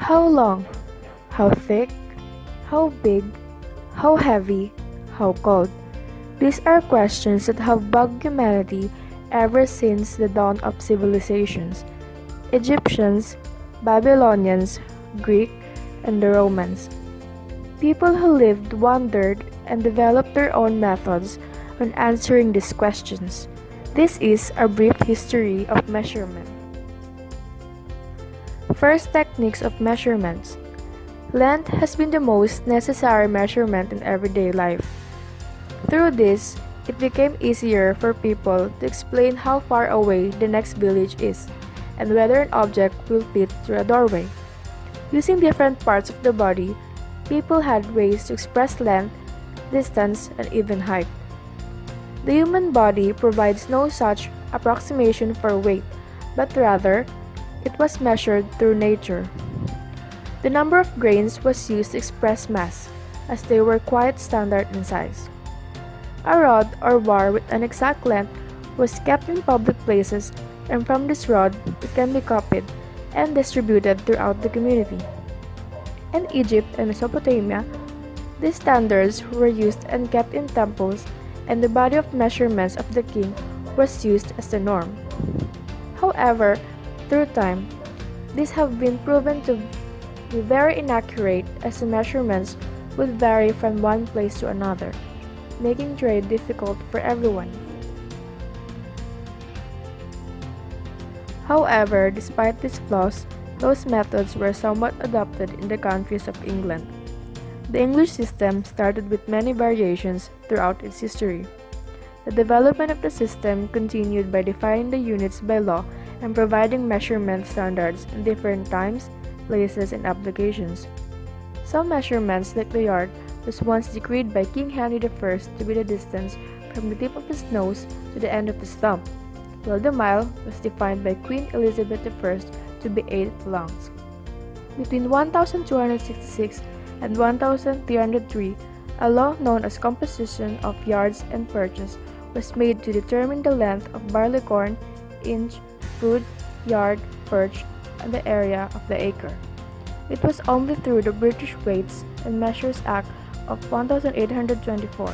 How long? How thick? How big? How heavy? How cold? These are questions that have bugged humanity ever since the dawn of civilizations. Egyptians, Babylonians, Greek, and the Romans. People who lived wondered and developed their own methods on answering these questions. This is a brief history of measurement. First, techniques of measurements. Length has been the most necessary measurement in everyday life. Through this, it became easier for people to explain how far away the next village is and whether an object will fit through a doorway. Using different parts of the body, people had ways to express length, distance, and even height. The human body provides no such approximation for weight, but rather, it was measured through nature. The number of grains was used to express mass, as they were quite standard in size. A rod or bar with an exact length was kept in public places, and from this rod, it can be copied and distributed throughout the community. In Egypt and Mesopotamia, these standards were used and kept in temples, and the body of measurements of the king was used as the norm. However, through time, these have been proven to be very inaccurate as the measurements would vary from one place to another, making trade difficult for everyone. However, despite these flaws, those methods were somewhat adopted in the countries of England. The English system started with many variations throughout its history. The development of the system continued by defining the units by law and providing measurement standards in different times, places, and applications. Some measurements, like the yard, was once decreed by King Henry I to be the distance from the tip of his nose to the end of his thumb, while the mile was defined by Queen Elizabeth I to be 8 furlongs. Between 1266 and 1303, a law known as composition of yards and perches was made to determine the length of barley corn, inch, foot, yard, perch, and the area of the acre. It was only through the British Weights and Measures Act of 1824,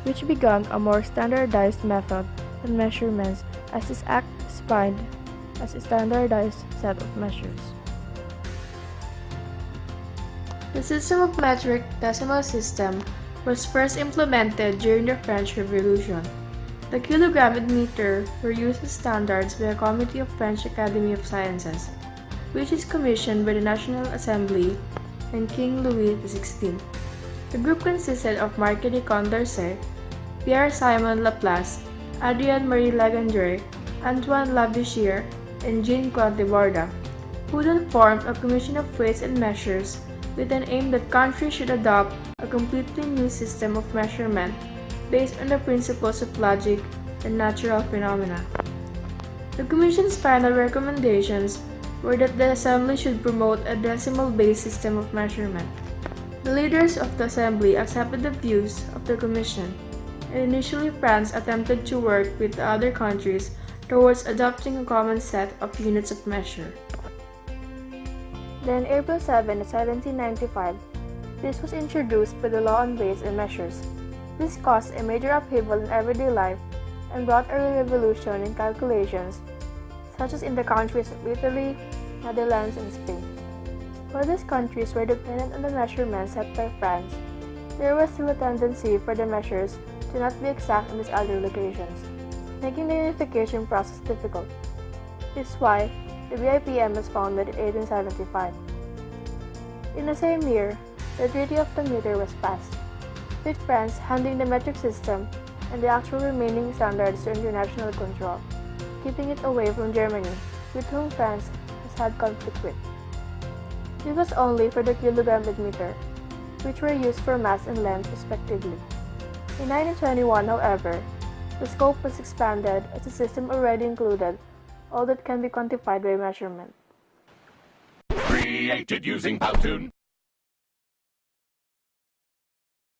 which began a more standardized method of measurements, as this act defined as a standardized set of measures. The system of metric decimal system was first implemented during the French Revolution. The kilogram and meter were used as standards by a committee of French Academy of Sciences, which is commissioned by the National Assembly and King Louis XVI. The group consisted of Marquis de Condorcet, Pierre-Simon Laplace, Adrien-Marie Legendre, Antoine Lavoisier, and Jean Conte-Borda, who then formed a commission of weights and measures with an aim that countries should adopt a completely new system of measurement based on the principles of logic and natural phenomena. The Commission's final recommendations were that the Assembly should promote a decimal-based system of measurement. The leaders of the Assembly accepted the views of the Commission, and initially France attempted to work with the other countries towards adopting a common set of units of measure. Then, April 7, 1795, this was introduced by the Law on Weights and Measures. This caused a major upheaval in everyday life and brought a revolution in calculations, such as in the countries of Italy, Netherlands, and Spain. While these countries were dependent on the measurements set by France, there was still a tendency for the measures to not be exact in these other locations, making the unification process difficult. This is why the BIPM was founded in 1875. In the same year, the Treaty of the Meter was passed, with France handing the metric system and the actual remaining standards to international control, keeping it away from Germany, with whom France has had conflict with. This was only for the kilogram and meter, which were used for mass and length respectively. In 1921, however, the scope was expanded as the system already included all that can be quantified by measurement. Created using Powtoon.